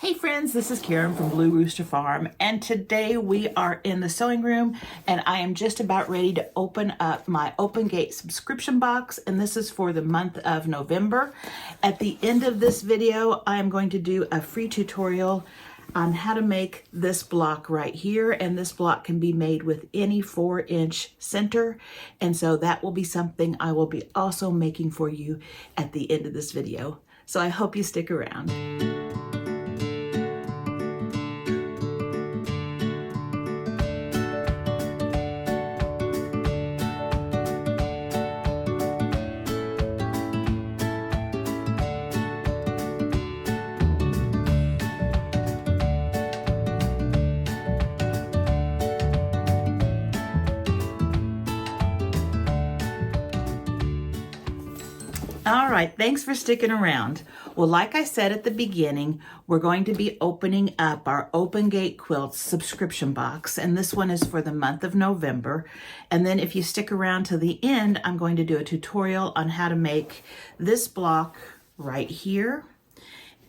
Hey friends, this is Karen from Blue Rooster Farm, and today we are in the sewing room and I am just about ready to open up my Open Gate subscription box, and this is for the month of November. At the end of this video, I am going to do a free tutorial on how to make this block right here, and this block can be made with any 4-inch center, and so that will be something I will be also making for you at the end of this video. So I hope you stick around. All right, thanks for sticking around. Well, like I said at the beginning, we're going to be opening up our Open Gate Quilts subscription box, and this one is for the month of November. And then if you stick around to the end, I'm going to do a tutorial on how to make this block right here.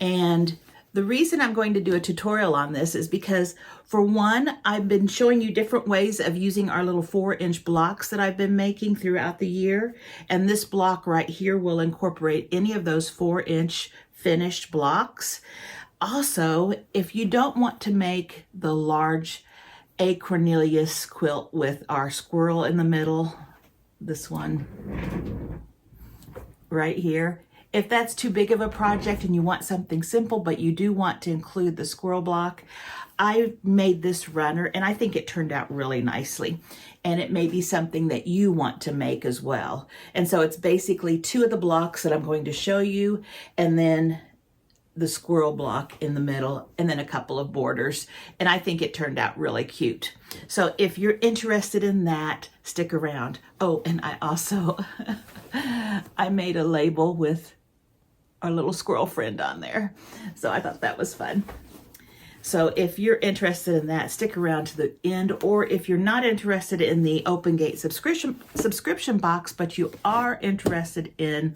And the reason I'm going to do a tutorial on this is because, for one, I've been showing you different ways of using our little 4-inch blocks that I've been making throughout the year. And this block right here will incorporate any of those 4-inch finished blocks. Also, if you don't want to make the large A. Cornelius quilt with our squirrel in the middle, this one right here, if that's too big of a project and you want something simple, but you do want to include the squirrel block, I made this runner and I think it turned out really nicely. And it may be something that you want to make as well. And so it's basically 2 of the blocks that I'm going to show you, and then the squirrel block in the middle, and then a couple of borders. And I think it turned out really cute. So if you're interested in that, stick around. Oh, and I also, I made a label with our little squirrel friend on there. So I thought that was fun. So if you're interested in that, stick around to the end. Or if you're not interested in the Open Gate subscription box, but you are interested in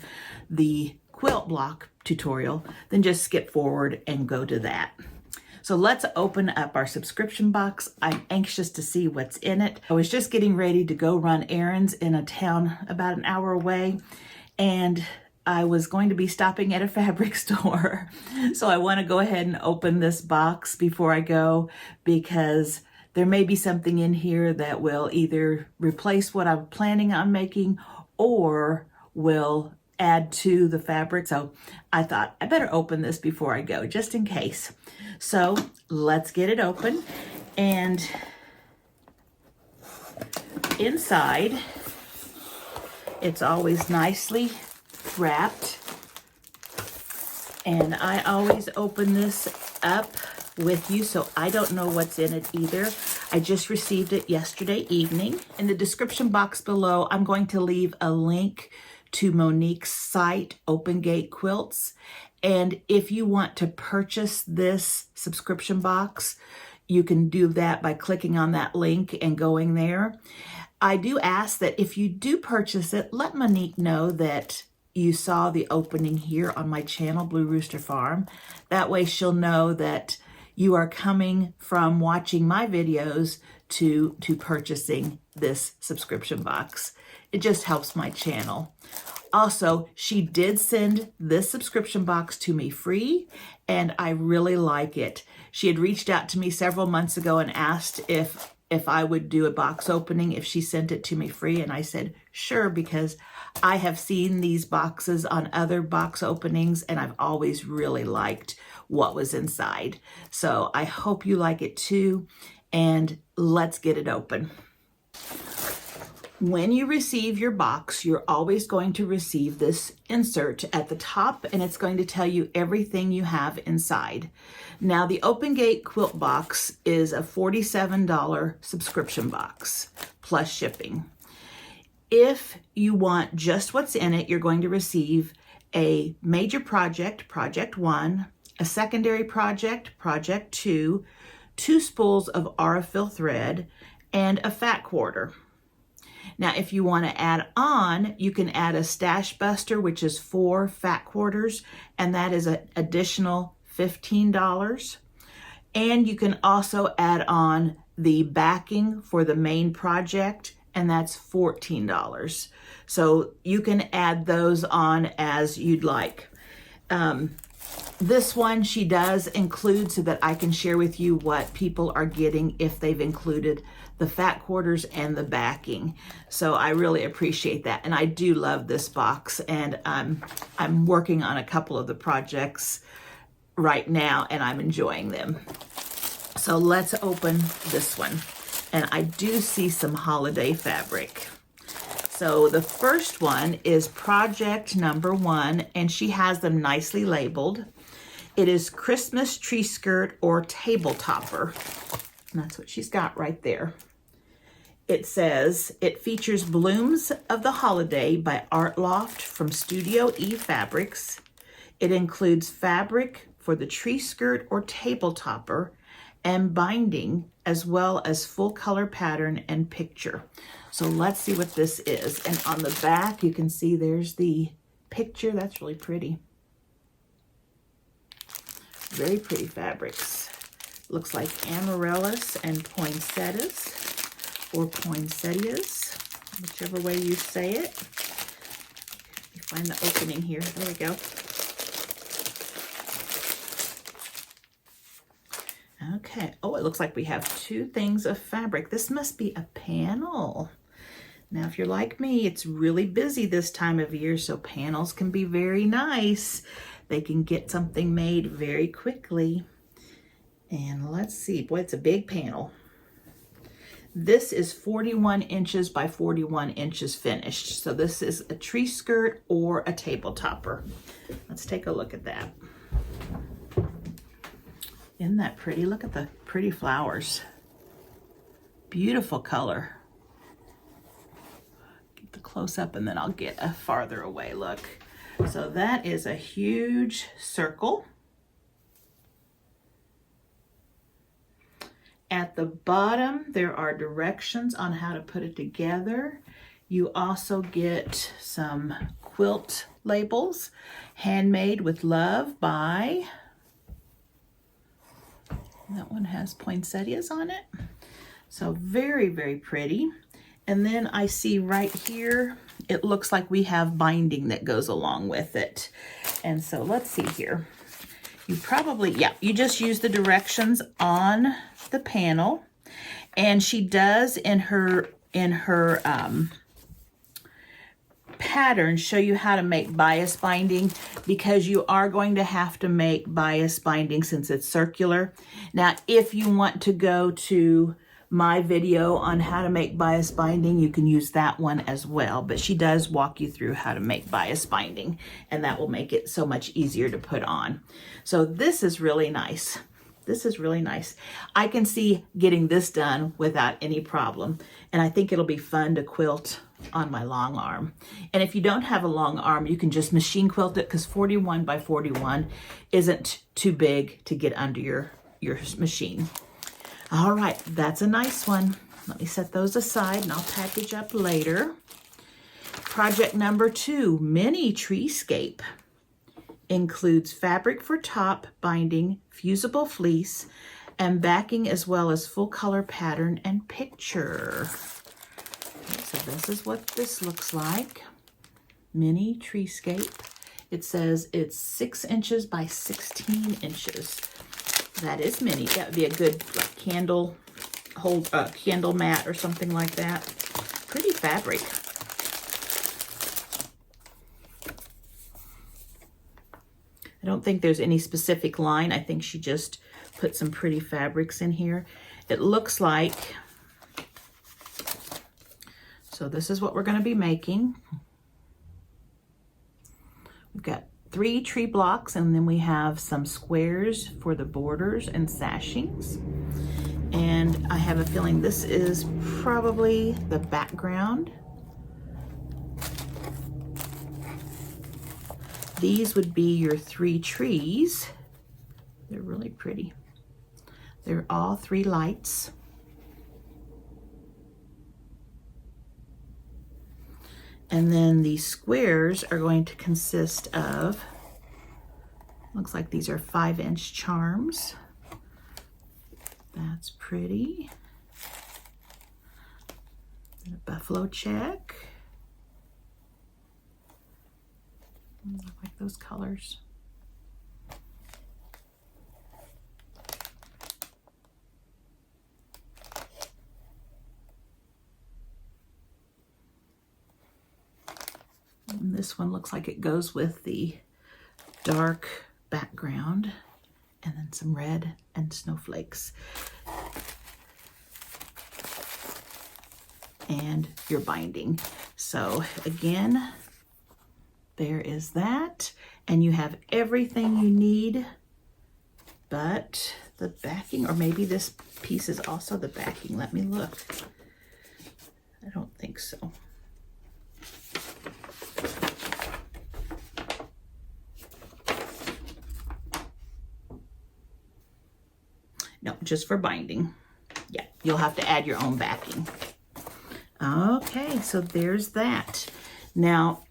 the quilt block tutorial, then just skip forward and go to that. So let's open up our subscription box. I'm anxious to see what's in it. I was just getting ready to go run errands in a town about an hour away, and I was going to be stopping at a fabric store. So I want to go ahead and open this box before I go, because there may be something in here that will either replace what I'm planning on making or will add to the fabric. So I thought I better open this before I go, just in case. So let's get it open. And inside, it's always nicely wrapped, and I always open this up with you, so I don't know what's in it either. I just received it yesterday evening. In the description box below, I'm going to leave a link to Monique's site, Open Gate Quilts, and if you want to purchase this subscription box, you can do that by clicking on that link and going there. I do ask that if you do purchase it, let Monique know that you saw the opening here on my channel, Blue Rooster Farm. That way she'll know that you are coming from watching my videos to purchasing this subscription box. It just helps my channel. Also, she did send this subscription box to me free, and I really like it. She had reached out to me several months ago and asked if I would do a box opening if she sent it to me free, and I said sure, because I have seen these boxes on other box openings and I've always really liked what was inside. So I hope you like it too, and let's get it open. When you receive your box, you're always going to receive this insert at the top, and it's going to tell you everything you have inside. Now, the Open Gate quilt box is a $47 subscription box plus shipping. If you want just what's in it, you're going to receive a major project, project 1, a secondary project, project 2, 2 spools of Aurifil thread, and a fat quarter. Now, if you want to add on, you can add a stash buster, which is 4 fat quarters, and that is an additional $15. And you can also add on the backing for the main project, and that's $14. So you can add those on as you'd like. This one she does include so that I can share with you what people are getting if they've included the fat quarters and the backing. So I really appreciate that. And I do love this box, and I'm working on a couple of the projects right now and I'm enjoying them. So let's open this one. And I do see some holiday fabric. So the first one is project number 1, and she has them nicely labeled. It is Christmas tree skirt or table topper. And that's what she's got right there. It says, it features Blooms of the Holiday by Art Loft from Studio E Fabrics. It includes fabric for the tree skirt or table topper and binding, as well as full color pattern and picture. So let's see what this is. And on the back, you can see there's the picture. That's really pretty. Very pretty fabrics. Looks like amaryllis and poinsettias, or poinsettias, whichever way you say it. Let me find the opening here. There we go. Okay. Oh, it looks like we have 2 things of fabric. This must be a panel. Now, if you're like me, it's really busy this time of year, so panels can be very nice. They can get something made very quickly. And let's see. Boy, it's a big panel. This is 41 inches by 41 inches finished. So this is a tree skirt or a table topper. Let's take a look at that. Isn't that pretty? Look at the pretty flowers. Beautiful color. Get the close up and then I'll get a farther away look. So that is a huge circle. At the bottom, there are directions on how to put it together. You also get some quilt labels, handmade with love by... That one has poinsettias on it. So very, very pretty. And then I see right here, it looks like we have binding that goes along with it. And so let's see here. You probably, yeah, you just use the directions on the panel. And she does in her pattern show you how to make bias binding, because you are going to have to make bias binding since it's circular. Now, if you want to go to my video on how to make bias binding, you can use that one as well, but she does walk you through how to make bias binding, and that will make it so much easier to put on. So this is really nice. This is really nice. I can see getting this done without any problem, and I think it'll be fun to quilt on my long arm. And if you don't have a long arm, you can just machine quilt it, because 41 by 41 isn't too big to get under your machine. All right, that's a nice one. Let me set those aside and I'll package up later. Project number 2, mini treescape. Includes fabric for top, binding, fusible fleece, and backing, as well as full color pattern and picture. Okay, so this is what this looks like. Mini treescape. It says it's 6 inches by 16 inches. That is mini. That would be a good like, candle mat or something like that. Pretty fabric. I don't think there's any specific line. I think she just put some pretty fabrics in here. It looks like, so this is what we're going to be making. We've got 3 tree blocks, and then we have some squares for the borders and sashings. And I have a feeling this is probably the background. These would be your 3 trees. They're really pretty. They're all 3 lights. And then the squares are going to consist of Looks like these are 5-inch charms. That's pretty. And a buffalo check. I like those colors. And this one looks like it goes with the dark background, and then some red and snowflakes. And your binding. So again, there is that. And you have everything you need but the backing, or maybe this piece is also the backing. Let me look. I don't think so. No, just for binding. Yeah, you'll have to add your own backing. Okay, so there's that. Now,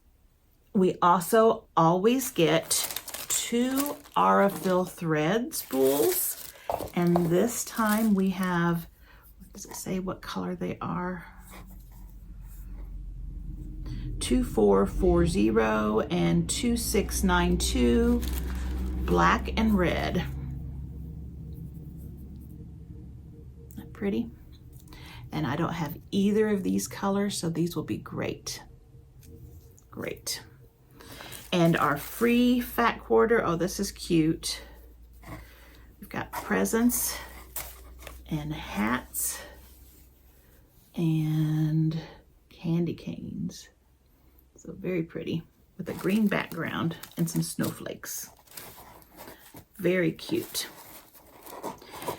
we also always get 2 Aurifil thread spools, and this time we have, what does it say what color they are? 2440 and 2692, black and red. Isn't that pretty? And I don't have either of these colors, so these will be great. Great. And our free fat quarter, oh, this is cute. We've got presents and hats and candy canes. So very pretty, with a green background and some snowflakes. Very cute.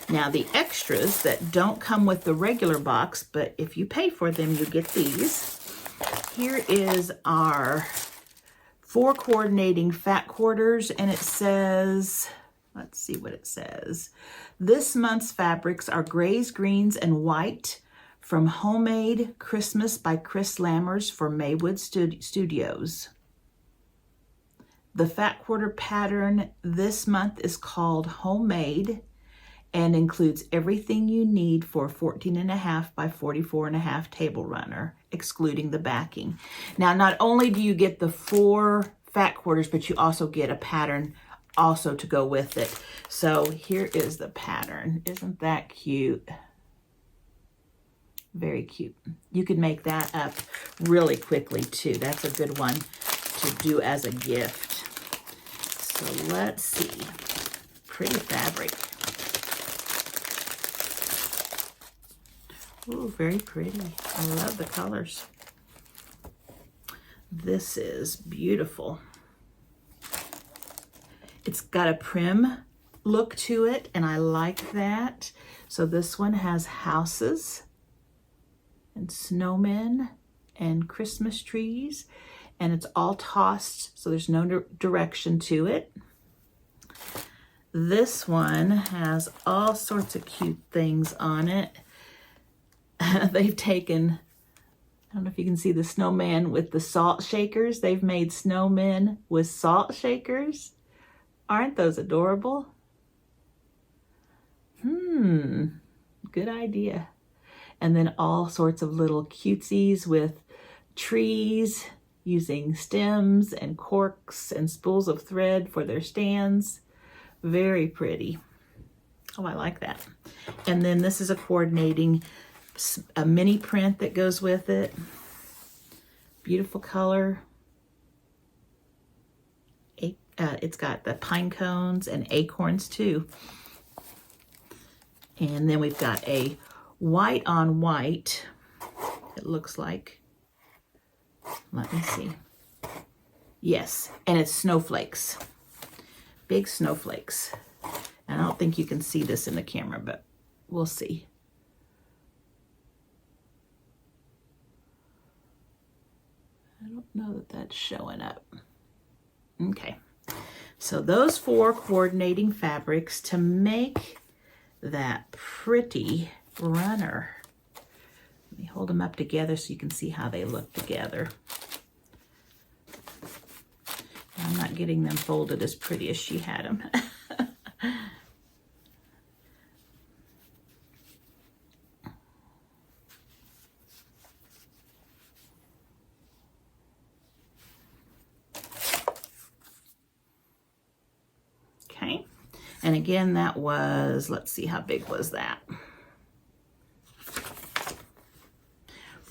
Now the extras that don't come with the regular box, but if you pay for them, you get these. Here is our 4 coordinating fat quarters, and it says, let's see what it says. This month's fabrics are grays, greens, and white from Homemade Christmas by Chris Lammers for Maywood Studios. The fat quarter pattern this month is called Homemade and includes everything you need for 14.5 by 44.5 table runner, excluding the backing. Now, not only do you get the 4 fat quarters, but you also get a pattern also to go with it. So here is the pattern. Isn't that cute? Very cute. You can make that up really quickly too. That's a good one to do as a gift. So let's see. Pretty fabric. Ooh, very pretty. I love the colors. This is beautiful. It's got a prim look to it, and I like that. So this one has houses and snowmen and Christmas trees, and it's all tossed, so there's no direction to it. This one has all sorts of cute things on it. They've taken, I don't know if you can see the snowman with the salt shakers. They've made snowmen with salt shakers. Aren't those adorable? Good idea. And then all sorts of little cutesies with trees using stems and corks and spools of thread for their stands. Very pretty. Oh, I like that. And then this is a coordinating, a mini print that goes with it. Beautiful color. It's got the pine cones and acorns too. And then we've got a white on white, it looks like. Let me see. Yes, and it's snowflakes. Big snowflakes. And I don't think you can see this in the camera, but we'll see. I don't know that that's showing up. Okay, so those 4 coordinating fabrics to make that pretty runner. Let me hold them up together so you can see how they look together. I'm not getting them folded as pretty as she had them. Okay, and again, that was, let's see, how big was that?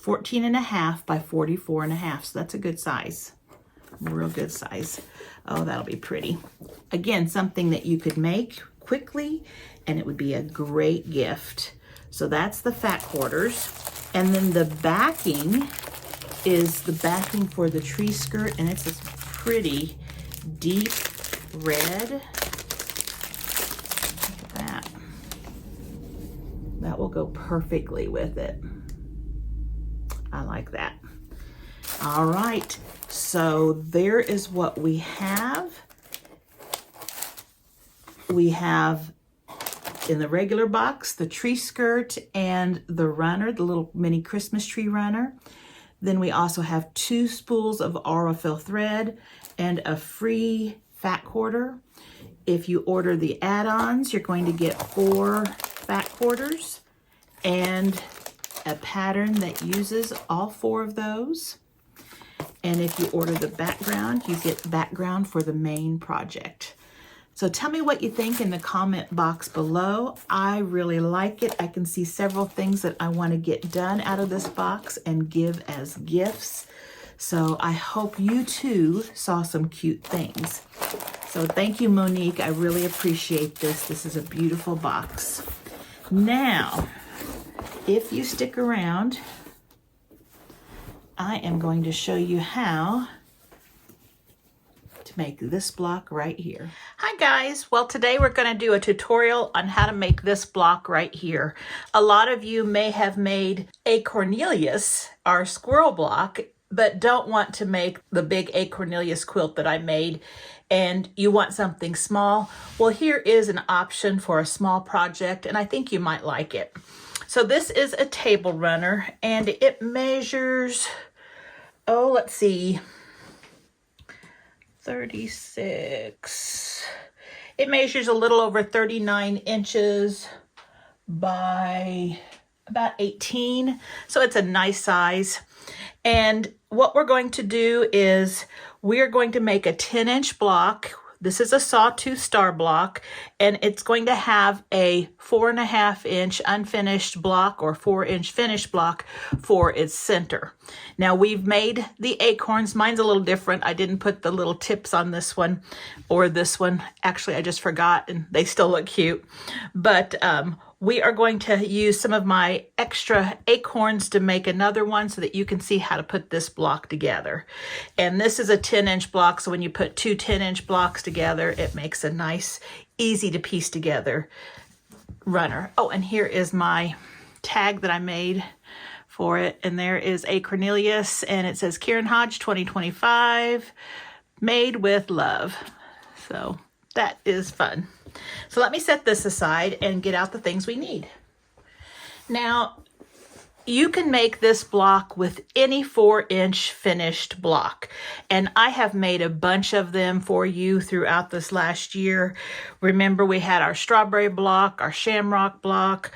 14.5 by 44.5, so that's a good size, real good size. Oh, that'll be pretty. Again, something that you could make quickly, and it would be a great gift. So that's the fat quarters. And then the backing is the backing for the tree skirt, and it's this pretty deep red. Look at that. That will go perfectly with it. I like that. All right, so there is what we have. We have in the regular box the tree skirt and the runner, the little mini Christmas tree runner. Then we also have 2 spools of Aurifil thread and a free fat quarter. If you order the add-ons, you're going to get 4 fat quarters and a pattern that uses all 4 of those. And if you order the background, you get background for the main project. So tell me what you think in the comment box below. I really like it. I can see several things that I want to get done out of this box and give as gifts. So I hope you too saw some cute things. So thank you, Monique. I really appreciate this. This is a beautiful box. Now, if you stick around, I am going to show you how to make this block right here. Hi guys, well today we're going to do a tutorial on how to make this block right here. A lot of you may have made a Cornelius, our squirrel block, but don't want to make the big A Cornelius quilt that I made, and you want something small. Well, here is an option for a small project, and I think you might like it. So this is a table runner, and it measures, oh, let's see, 36. It measures a little over 39 inches by about 18. So it's a nice size. And what we're going to do is we're going to make a 10-inch block. This is a sawtooth star block, and it's going to have a 4.5-inch unfinished block or 4-inch finished block for its center. Now we've made the acorns. Mine's a little different. I didn't put the little tips on this one or this one. Actually, I just forgot, and they still look cute. But we are going to use some of my extra acorns to make another one so that you can see how to put this block together. And this is a 10-inch block, so when you put 2 10-inch blocks together, it makes a nice, easy to piece together runner. Oh, and here is my tag that I made for it. And there is A Cornelius, and it says Kieran Hodge 2025, made with love. So that is fun. So let me set this aside and get out the things we need. Now, you can make this block with any 4-inch finished block. And I have made a bunch of them for you throughout this last year. Remember, we had our strawberry block, our shamrock block,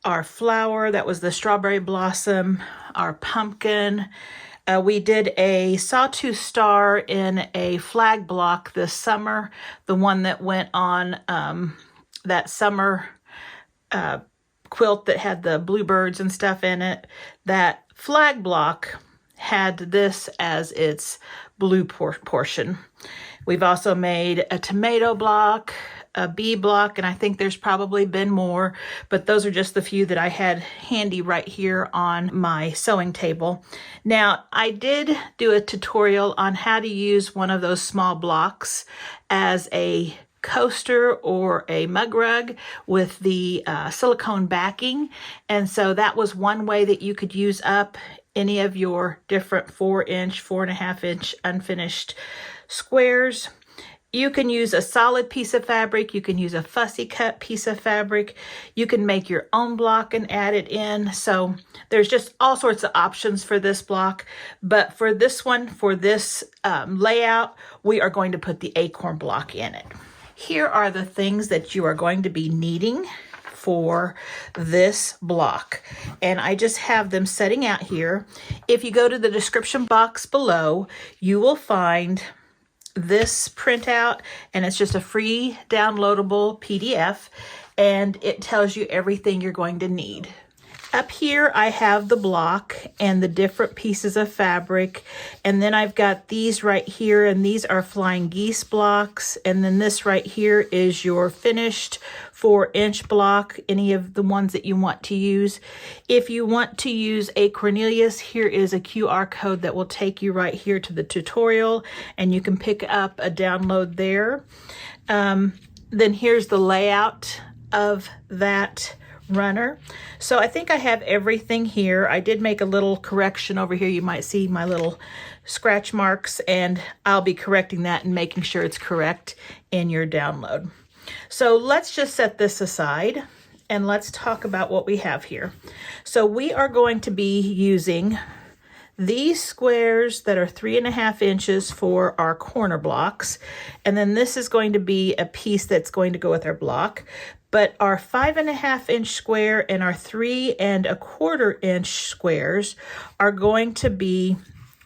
our flower, that was the strawberry blossom, our pumpkin. We did a sawtooth star in a flag block this summer, the one that went on that summer quilt that had the bluebirds and stuff in it. That flag block had this as its blue portion. We've also made a tomato block, a bee block, and I think there's probably been more, but those are just the few that I had handy right here on my sewing table. Now, I did do a tutorial on how to use one of those small blocks as a coaster or a mug rug with the silicone backing, and so that was one way that you could use up any of your different 4-inch, 4.5-inch unfinished squares. You can use a solid piece of fabric. You can use a fussy cut piece of fabric. You can make your own block and add it in. So there's just all sorts of options for this block. But for this one, for this layout, we are going to put the acorn block in it. Here are the things that you are going to be needing for this block, and I just have them setting out here. If you go to the description box below, you will find this printout, and it's just a free downloadable PDF, and it tells you everything you're going to need. Up here I have the block and the different pieces of fabric, and then I've got these right here, and these are flying geese blocks, and then this right here is your finished 4-inch block, any of the ones that you want to use. If you want to use a Cornelius, here is a QR code that will take you right here to the tutorial, and you can pick up a download there. Then here's the layout of that runner. So I think I have everything here. I did make a little correction over here. You might see my little scratch marks, and I'll be correcting that and making sure it's correct in your download. So let's just set this aside and let's talk about what we have here. So we are going to be using these squares that are 3.5 inches for our corner blocks. And then this is going to be a piece that's going to go with our block. But our 5.5 inch square and our 3.25 inch squares are going to be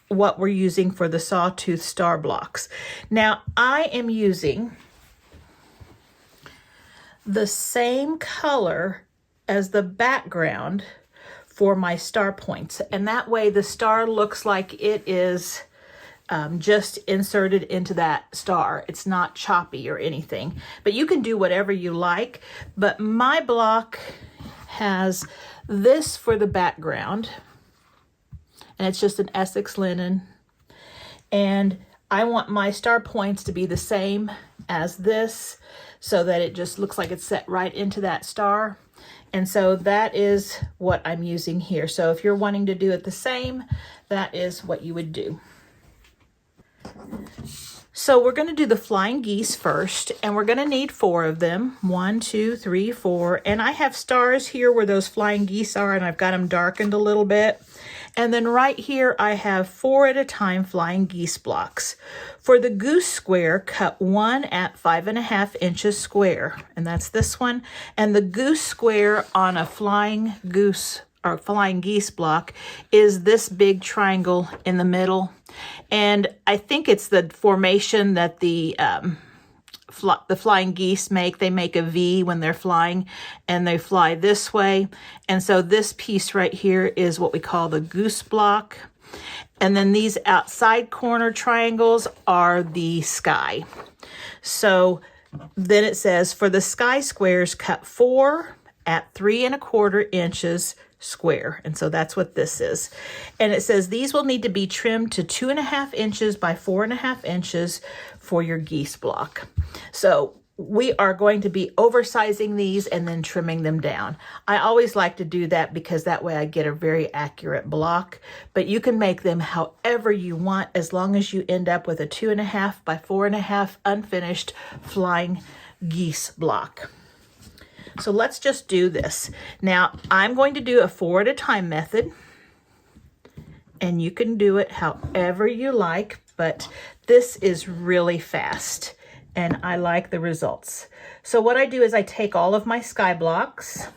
what we're using for the sawtooth star blocks. Now I am using the same color as the background for my star points, and that way the star looks like it is just inserted into that star. It's not choppy or anything, but you can do whatever you like. But my block has this for the background, and it's just an Essex linen, and I want my star points to be the same as this so that it just looks like it's set right into that star. And so that is what I'm using here. So if you're wanting to do it the same, that is what you would do. So we're going to do the flying geese first, and we're going to need 4 of them. 1, 2, 3, 4. And I have stars here where those flying geese are, and I've got them darkened a little bit. And then right here, I have 4 at a time flying geese blocks. For the goose square, cut 1 at 5.5 inches square, and that's this one. And the goose square on a flying goose or flying geese block is this big triangle in the middle. And I think it's the formation that the flying geese make. They make a V when they're flying, and they fly this way. And so this piece right here is what we call the goose block. And then these outside corner triangles are the sky. So then it says for the sky squares, cut 4 at 3.25 inches square. And so that's what this is. And it says these will need to be trimmed to 2.5 inches by 4.5 inches for your geese block. So we are going to be oversizing these and then trimming them down. I always like to do that because that way I get a very accurate block, but you can make them however you want as long as you end up with a 2.5 by 4.5 unfinished flying geese block. So let's just do this. Now I'm going to do a 4 at a time method, and you can do it however you like, but this is really fast and I like the results. So what I do is I take all of my sky blocks,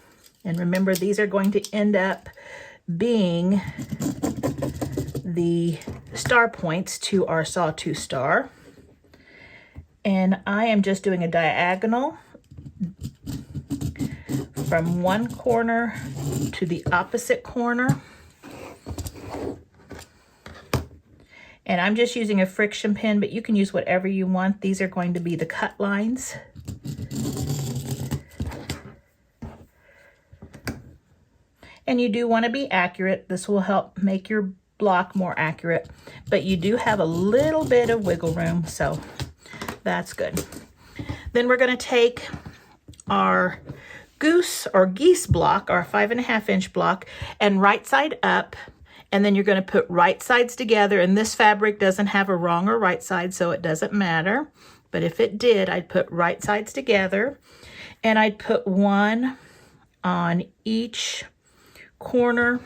and remember these are going to end up being the star points to our sawtooth star. And I am just doing a diagonal from one corner to the opposite corner. And I'm just using a friction pin, but you can use whatever you want. These are going to be the cut lines. And you do want to be accurate. This will help make your block more accurate, but you do have a little bit of wiggle room, so that's good. Then we're going to take our goose or geese block, our 5.5 inch block, and right side up, and then you're going to put right sides together, and this fabric doesn't have a wrong or right side, so it doesn't matter. but if it did, I'd put right sides together, and I'd put one on each corner,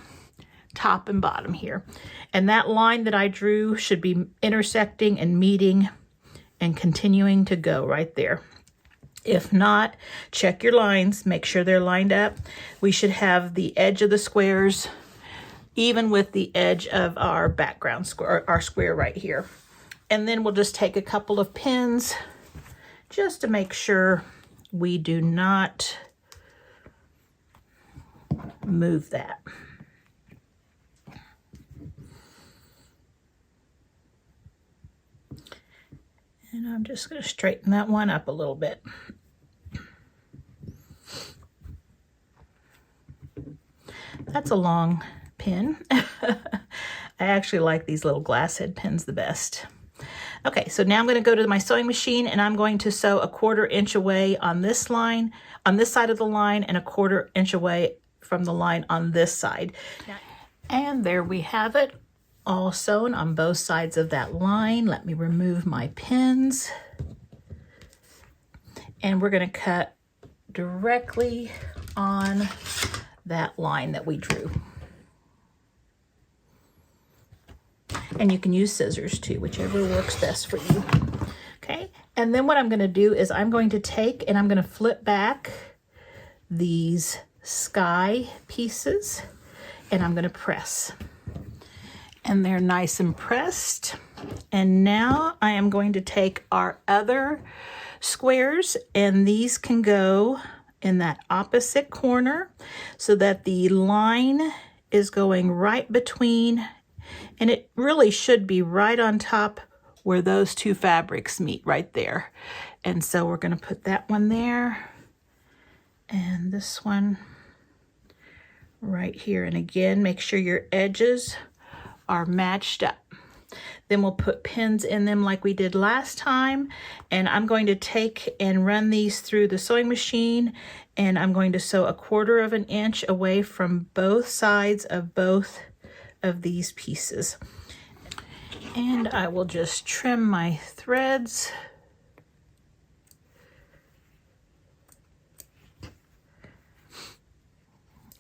top and bottom here. And that line that I drew should be intersecting and meeting and continuing to go right there. If not, check your lines, make sure they're lined up. We should have the edge of the squares even with the edge of our background square, our square right here. And then we'll just take a couple of pins just to make sure we do not move that. And I'm just going to straighten that one up a little bit. That's a long pin. I actually like these little glass head pins the best. Okay, so now I'm going to go to my sewing machine and I'm going to sew a 1/4 inch away on this line, on this side of the line, and a 1/4 inch away from the line on this side. And there we have it, all sewn on both sides of that line. Let me remove my pins. And we're going to cut directly on that line that we drew. And you can use scissors too, whichever works best for you. Okay, and then what I'm going to do is I'm going to take and I'm going to flip back these sky pieces and I'm going to press. And they're nice and pressed. And now I am going to take our other squares, and these can go in that opposite corner so that the line is going right between, and it really should be right on top where those two fabrics meet right there. And so we're going to put that one there and this one right here. And again, make sure your edges are matched up. Then we'll put pins in them like we did last time. And I'm going to take and run these through the sewing machine, and I'm going to sew a 1/4 inch away from both sides of both of these pieces. And I will just trim my threads.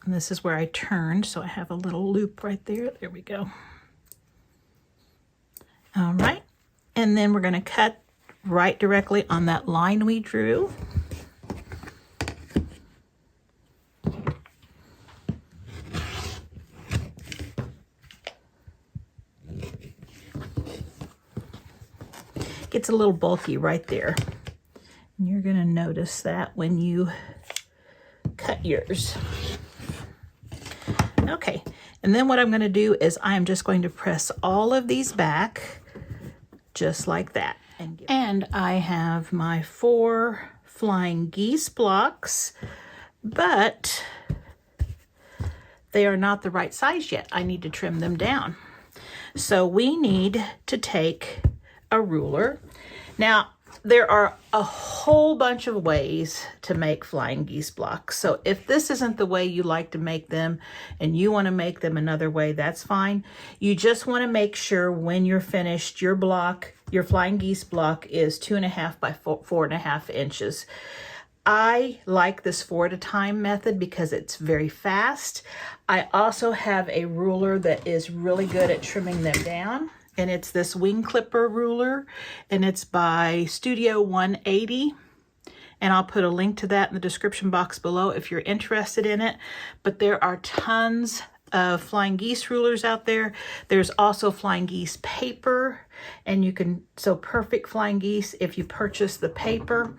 And this is where I turned, so I have a little loop right there. There we go. All right, and then we're going to cut right directly on that line we drew. Gets a little bulky right there. And you're going to notice that when you cut yours. Okay, and then what I'm going to do is I'm just going to press all of these back just like that. And I have my 4 flying geese blocks, but they are not the right size yet. I need to trim them down. So we need to take a ruler. Now, there are a whole bunch of ways to make flying geese blocks. So if this isn't the way you like to make them and you want to make them another way, that's fine. You just want to make sure when you're finished, your block, your flying geese block is 2.5 by 4.5 inches. I like this 4 at a time method because it's very fast. I also have a ruler that is really good at trimming them down. And it's this wing clipper ruler, and it's by Studio 180. And I'll put a link to that in the description box below if you're interested in it. But there are tons of flying geese rulers out there. There's also flying geese paper, and you can sew perfect flying geese if you purchase the paper.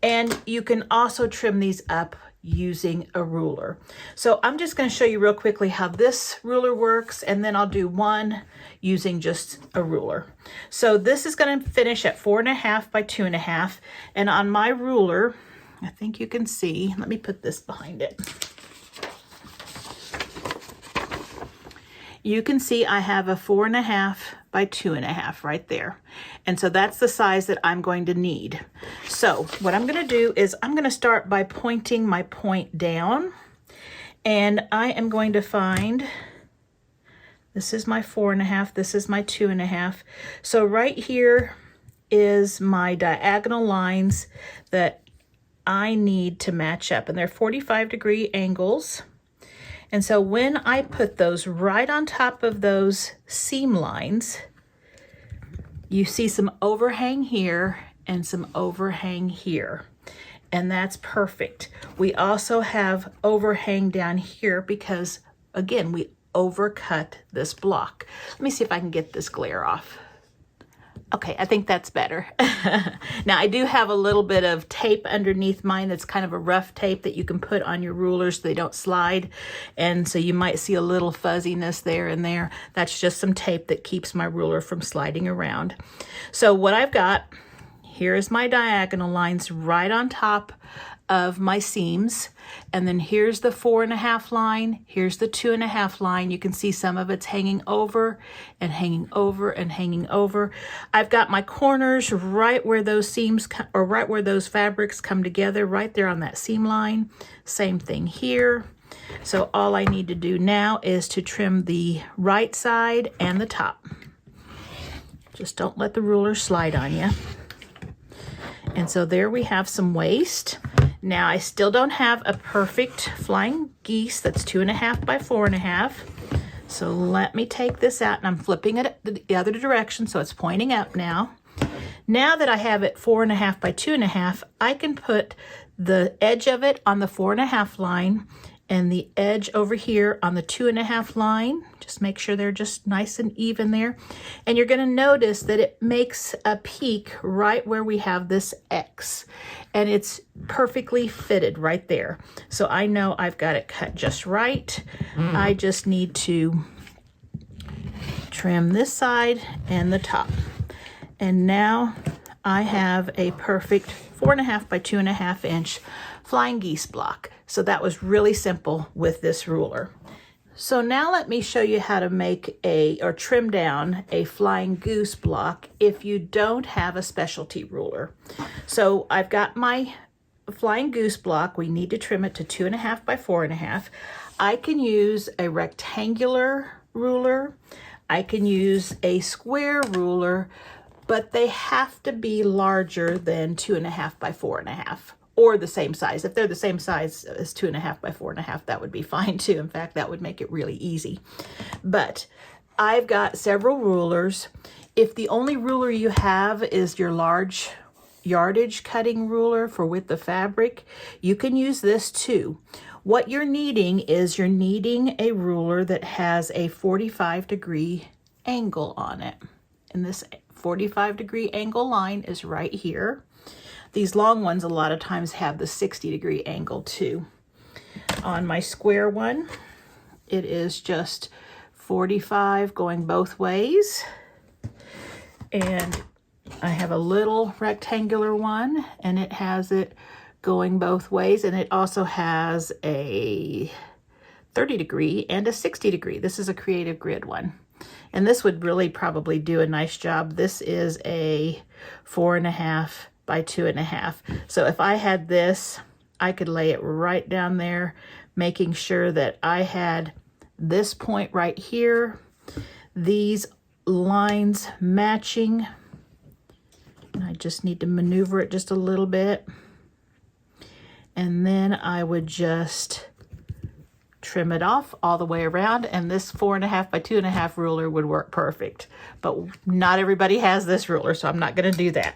And you can also trim these up using a ruler. So I'm just going to show you real quickly how this ruler works, and then I'll do one using just a ruler. So this is going to finish at 4.5 by 2.5, and on my ruler, I think you can see, let me put this behind it. You can see I have a 4.5 by 2.5 right there. And so that's the size that I'm going to need. So what I'm going to do is I'm going to start by pointing my point down, and I am going to find, this is my 4.5, this is my 2.5. So right here is my diagonal lines that I need to match up, and they're 45-degree angles. And so when I put those right on top of those seam lines, you see some overhang here and some overhang here. And that's perfect. We also have overhang down here because, again, we overcut this block. Let me see if I can get this glare off. Okay, I think that's better. Now, I do have a little bit of tape underneath mine that's kind of a rough tape that you can put on your rulers so they don't slide. And so you might see a little fuzziness there and there. That's just some tape that keeps my ruler from sliding around. So what I've got, here is my diagonal lines right on top of my seams, and then here's the 4.5 line, here's the 2.5 line. You can see some of it's hanging over and hanging over and hanging over. I've got my corners right where those seams or right where those fabrics come together, right there on that seam line. Same thing here. So all I need to do now is to trim the right side and the top. Just don't let the ruler slide on you. And so there we have some waist. Now I still don't have a perfect flying geese that's 2.5 by 4.5. So let me take this out, and I'm flipping it the other direction so it's pointing up now. Now that I have it 4.5 by 2.5, I can put the edge of it on the 4.5 line and the edge over here on the 2.5 line. Just make sure they're just nice and even there. And you're gonna notice that it makes a peak right where we have this X, and it's perfectly fitted right there. So I know I've got it cut just right. I just need to trim this side and the top. And now I have a perfect 4.5 by 2.5 inch flying geese block. So that was really simple with this ruler. So now let me show you how to make or trim down a flying goose block if you don't have a specialty ruler. So I've got my flying goose block. We need to trim it to 2.5 by 4.5. I can use a rectangular ruler. I can use a square ruler, but they have to be larger than 2.5 by 4.5. Or the same size. If they're the same size as 2.5 by 4.5, that would be fine too. In fact, that would make it really easy. But I've got several rulers. If the only ruler you have is your large yardage cutting ruler for width of fabric, you can use this too. What you're needing is you're needing a ruler that has a 45-degree angle on it. And this 45-degree angle line is right here. These long ones a lot of times have the 60-degree angle too. On my square one, it is just 45 going both ways. And I have a little rectangular one, and it has it going both ways. And it also has a 30-degree and a 60-degree. This is a creative grid one. And this would really probably do a nice job. This is a 4.5 by 2.5. So if I had this, I could lay it right down there, making sure that I had this point right here, these lines matching. And I just need to maneuver it just a little bit. And then I would just trim it off all the way around, and this 4.5 by 2.5 ruler would work perfect. But not everybody has this ruler, so I'm not going to do that.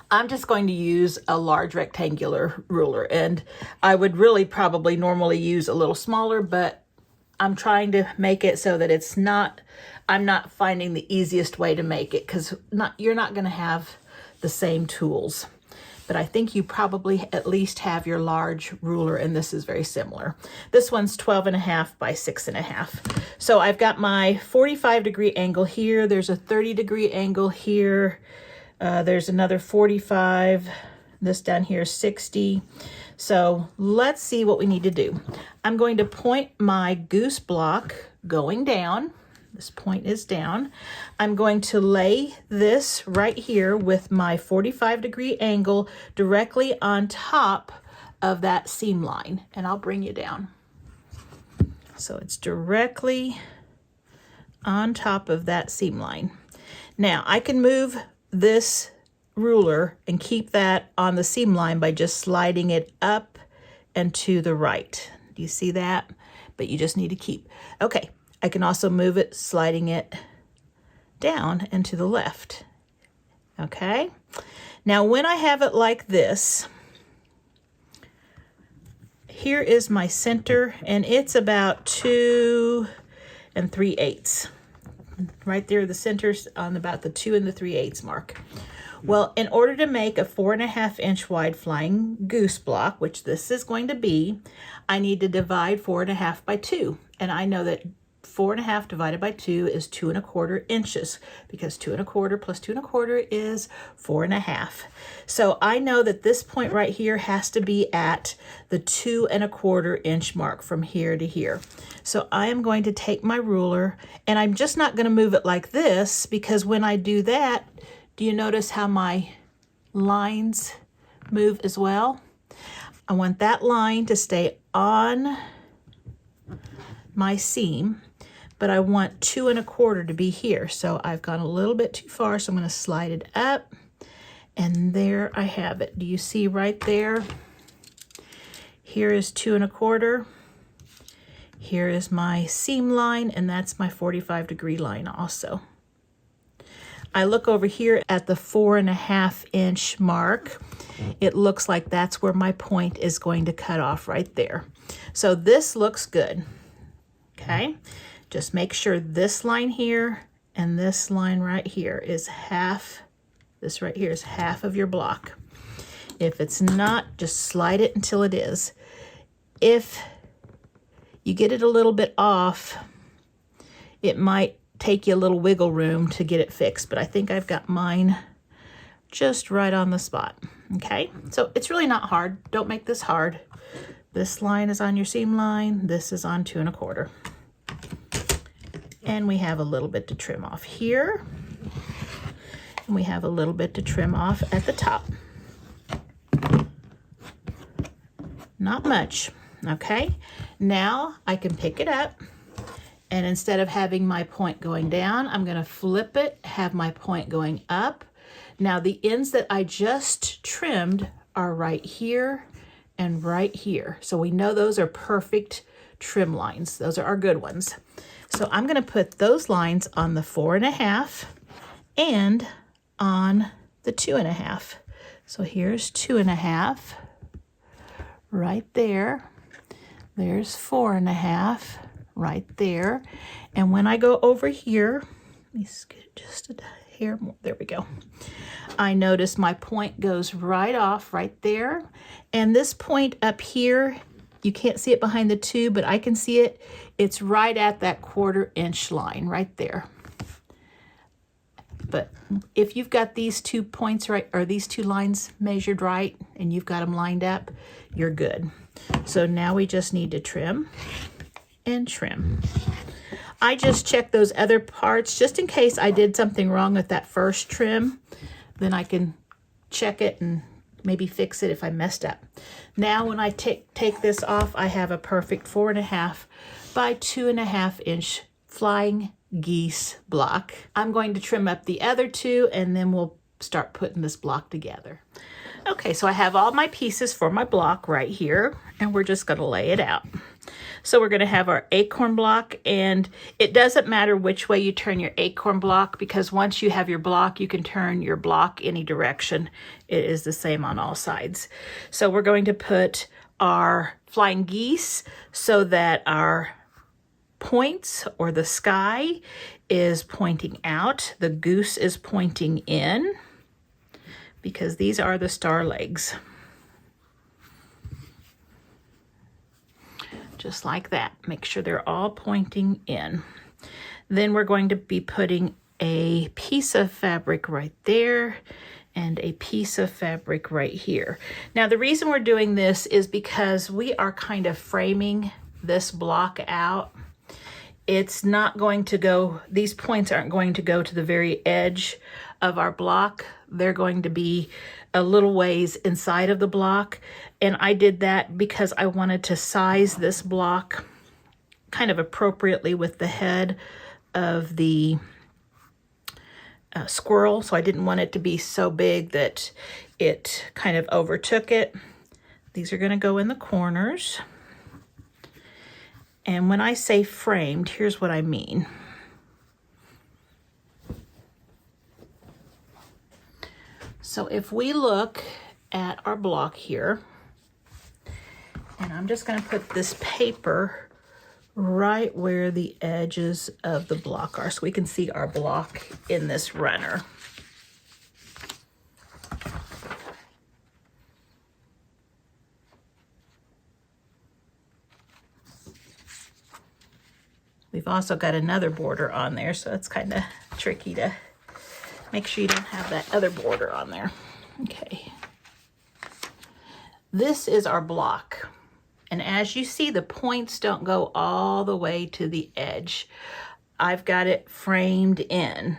I'm just going to use a large rectangular ruler, and I would really probably normally use a little smaller, but I'm trying to make it so that it's not, I'm not finding the easiest way to make it, because you're not going to have the same tools. But I think you probably at least have your large ruler, and this is very similar. This one's 12.5 by 6.5. So I've got my 45-degree angle here. There's a 30-degree angle here. There's another 45, this down here is 60. So let's see what we need to do. I'm going to point my goose block going down. This point is down. I'm going to lay this right here with my 45-degree angle directly on top of that seam line, and I'll bring you down. So it's directly on top of that seam line. Now I can move this ruler and keep that on the seam line by just sliding it up and to the right. Do you see that? But you just need to keep. Okay, I can also move it, sliding it down and to the left. Okay, now when I have it like this, here is my center, and it's about 2 3/8. Right there, the center's on about the 2 3/8 mark. Well, in order to make a 4.5 inch wide flying goose block, which this is going to be, I need to divide 4.5 by 2. And I know that 4.5 divided by 2 is 2 1/4 inches, because 2 1/4 plus 2 1/4 is 4.5. So I know that this point right here has to be at the 2 1/4 inch mark from here to here. So I am going to take my ruler, and I'm just not going to move it like this, because when I do that, do you notice how my lines move as well? I want that line to stay on my seam, but I want 2 1/4 to be here. So I've gone a little bit too far, so I'm going to slide it up, and there I have it. Do you see right there? Here is 2 1/4. Here is my seam line, and that's my 45-degree line also. I look over here at the 4.5 inch mark. It looks like that's where my point is going to cut off right there. So this looks good. Okay, just make sure this line here and this line right here is half. This right here is half of your block. If it's not, just slide it until it is. If you get it a little bit off, it might take you a little wiggle room to get it fixed, but I think I've got mine just right on the spot. Okay, so it's really not hard. Don't make this hard. This line is on your seam line. This is on 2 1/4. And we have a little bit to trim off here. And we have a little bit to trim off at the top. Not much. Okay, now I can pick it up, and instead of having my point going down, I'm going to flip it, have my point going up. Now the ends that I just trimmed are right here and right here. So we know those are perfect trim lines. Those are our good ones. So I'm going to put those lines on the 4.5 and on the 2.5. So here's 2.5 right there. There's 4.5 right there. And when I go over here, let me scoot just a hair more. There we go. I notice my point goes right off right there. And this point up here, you can't see it behind the 2, but I can see it. It's right at that 1/4 inch line right there. But if you've got these 2 points right, or these 2 lines measured right, and you've got them lined up, you're good. So now we just need to trim and trim. I just checked those other parts just in case I did something wrong with that first trim. Then I can check it and maybe fix it if I messed up. Now when I take this off, I have a perfect 4.5 by 2.5 inch flying geese block. I'm going to trim up the other 2, and then we'll start putting this block together. Okay, so I have all my pieces for my block right here, and we're just going to lay it out. So we're going to have our acorn block, and it doesn't matter which way you turn your acorn block, because once you have your block, you can turn your block any direction. It is the same on all sides. So we're going to put our flying geese so that our points, or the sky, is pointing out. The goose is pointing in, because these are the star legs. Just like that. Make sure they're all pointing in. Then we're going to be putting a piece of fabric right there and a piece of fabric right here. Now the reason we're doing this is because we are kind of framing this block out. It's not going to go, these points aren't going to go to the very edge of our block. They're going to be a little ways inside of the block. And I did that because I wanted to size this block kind of appropriately with the head of the squirrel, so I didn't want it to be so big that it kind of overtook it. These are going to go in the corners. And when I say framed, here's what I mean. So if we look at our block here, and I'm just going to put this paper right where the edges of the block are so we can see our block in this runner. We've also got another border on there, so it's kind of tricky to make sure you don't have that other border on there. Okay. This is our block. And as you see, the points don't go all the way to the edge. I've got it framed in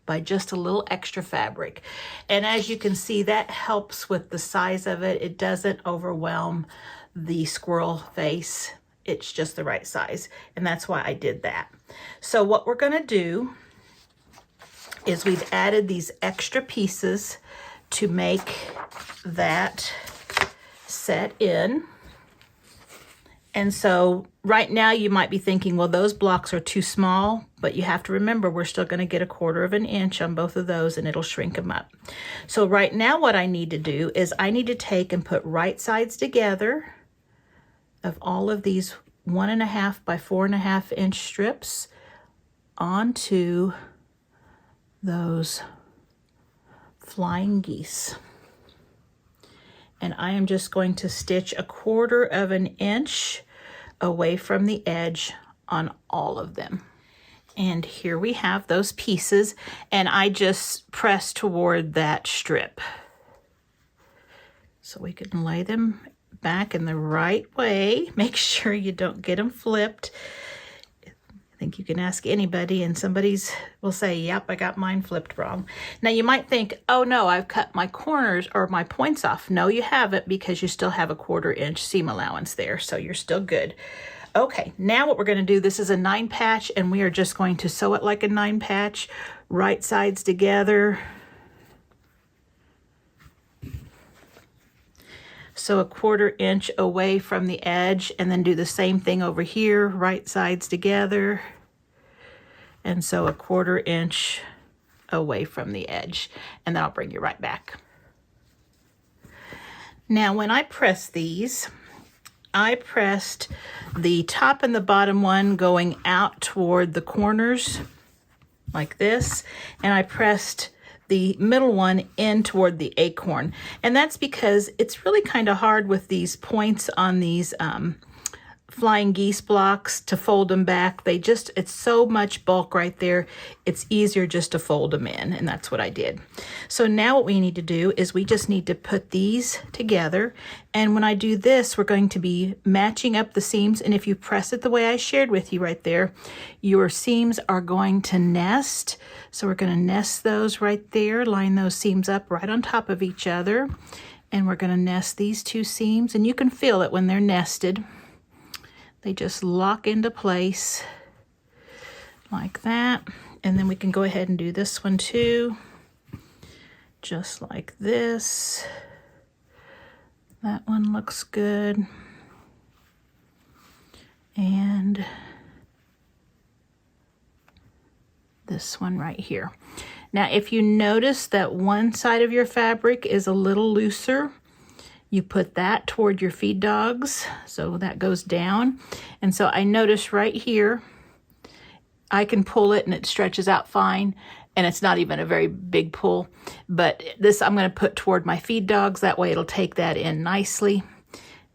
by just a little extra fabric. And as you can see, that helps with the size of it. It doesn't overwhelm the squirrel face. It's just the right size. And that's why I did that. So what we're gonna do is we've added these extra pieces to make that set in. And so right now you might be thinking, well, those blocks are too small, but you have to remember we're still going to get 1/4 of an inch on both of those and it'll shrink them up. So right now what I need to do is I need to take and put right sides together of all of these 1.5 by 4.5 inch strips onto those flying geese. And I am just going to stitch 1/4 of an inch away from the edge on all of them. And here we have those pieces, and I just press toward that strip. So we can lay them back in the right way. Make sure you don't get them flipped. I think you can ask anybody and somebody's will say, yep, I got mine flipped wrong. Now you might think, oh no, I've cut my corners or my points off. No, you haven't, because you still have 1/4 inch seam allowance there. So you're still good. Okay, now what we're going to do, this is a 9 patch and we are just going to sew it like a 9 patch, right sides together. So 1/4 inch away from the edge, and then do the same thing over here, right sides together. And so 1/4 inch away from the edge, and then I'll bring you right back. Now when I press these, I pressed the top and the bottom one going out toward the corners like this, and I pressed the middle one in toward the acorn. And that's because it's really kind of hard with these points on these flying geese blocks to fold them back. It's so much bulk right there. It's easier just to fold them in, and that's what I did. So now what we need to do is we just need to put these together. And when I do this, we're going to be matching up the seams. And if you press it the way I shared with you right there, your seams are going to nest. So we're going to nest those right there, line those seams up right on top of each other. And we're going to nest these 2 seams, and you can feel it when they're nested. They just lock into place like that. And then we can go ahead and do this one too, just like this. That one looks good. And this one right here. Now, if you notice that one side of your fabric is a little looser, you put that toward your feed dogs, so that goes down. And so I notice right here, I can pull it and it stretches out fine, and it's not even a very big pull. But this I'm going to put toward my feed dogs, that way it'll take that in nicely.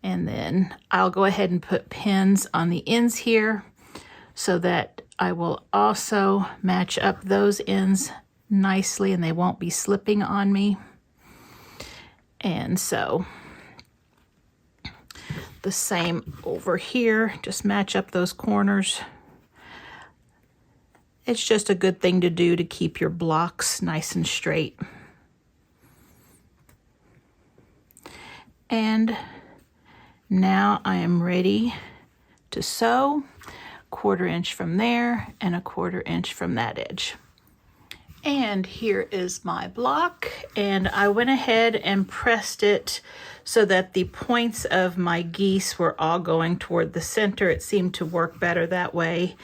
And then I'll go ahead and put pins on the ends here so that I will also match up those ends nicely and they won't be slipping on me. And so the same over here, just match up those corners. It's just a good thing to do to keep your blocks nice and straight. And now I am ready to sew 1/4 inch from there and 1/4 inch from that edge. And here is my block, and I went ahead and pressed it so that the points of my geese were all going toward the center. It seemed to work better that way.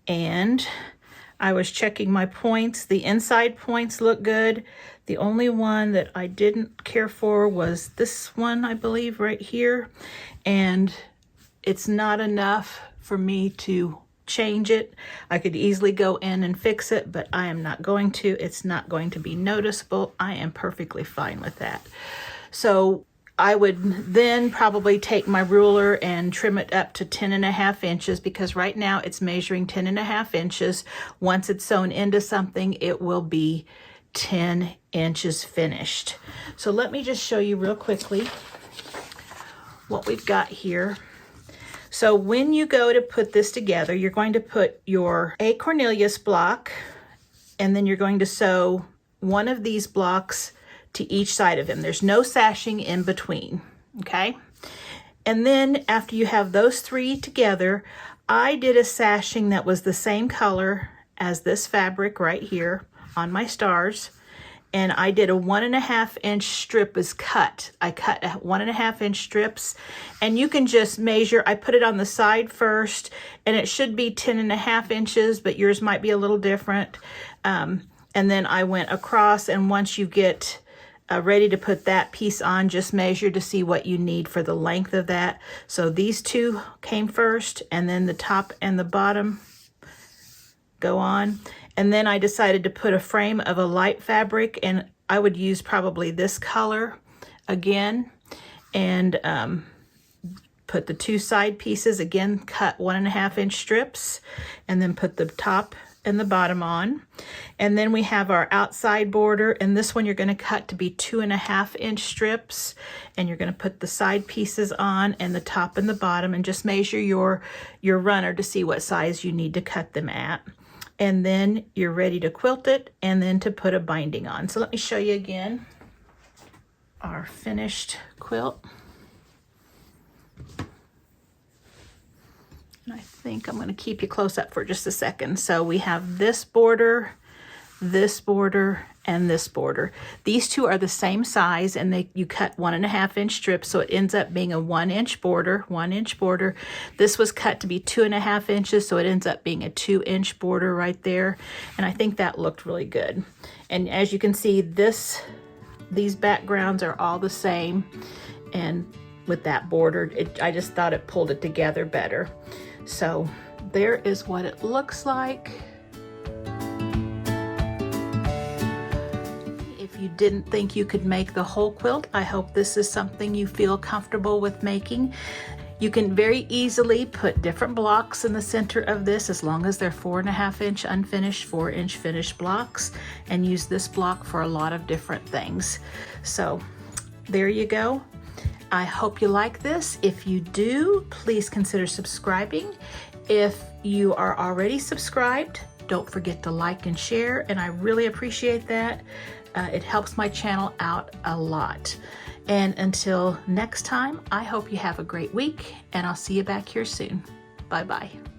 And I was checking my points. The inside points look good. The only one that I didn't care for was this one, I believe, right here. And it's not enough for me to change it. I could easily go in and fix it, but I am not going to. It's not going to be noticeable. I am perfectly fine with that. So I would then probably take my ruler and trim it up to 10.5 inches, because right now it's measuring 10.5 inches. Once it's sewn into something, it will be 10 inches finished. So let me just show you real quickly what we've got here. So when you go to put this together, you're going to put your A Cornelius block, and then you're going to sew one of these blocks to each side of him. There's no sashing in between, okay? And then after you have those three together, I did a sashing that was the same color as this fabric right here on my stars. And I did a 1.5 inch strip as cut. I cut 1.5 inch strips, and you can just measure. I put it on the side first, and it should be 10.5 inches, but yours might be a little different. And then I went across, and once you get ready to put that piece on, just measure to see what you need for the length of that. So these two came first, and then the top and the bottom go on. And then I decided to put a frame of a light fabric, and I would use probably this color again, and put the two side pieces, again, cut 1.5 inch strips, and then put the top and the bottom on. And then we have our outside border, and this one you're going to cut to be 2.5 inch strips, and you're going to put the side pieces on and the top and the bottom, and just measure your runner to see what size you need to cut them at. And then you're ready to quilt it, and then to put a binding on. So let me show you again our finished quilt. And I think I'm going to keep you close up for just a second. So we have this border, and this border. These two are the same size, and you cut 1.5 inch strips, so it ends up being a 1 inch border, 1 inch border. This was cut to be 2.5 inches, so it ends up being a 2 inch border right there. And I think that looked really good. And as you can see, these backgrounds are all the same, and with that border, I just thought it pulled it together better. So there is what it looks like. If you didn't think you could make the whole quilt, I hope this is something you feel comfortable with making. You can very easily put different blocks in the center of this, as long as they're 4.5 inch unfinished, 4 inch finished blocks, and use this block for a lot of different things. So there you go. I hope you like this. If you do, please consider subscribing. If you are already subscribed, don't forget to like and share, and I really appreciate that. It helps my channel out a lot. And until next time, I hope you have a great week, and I'll see you back here soon. Bye-bye.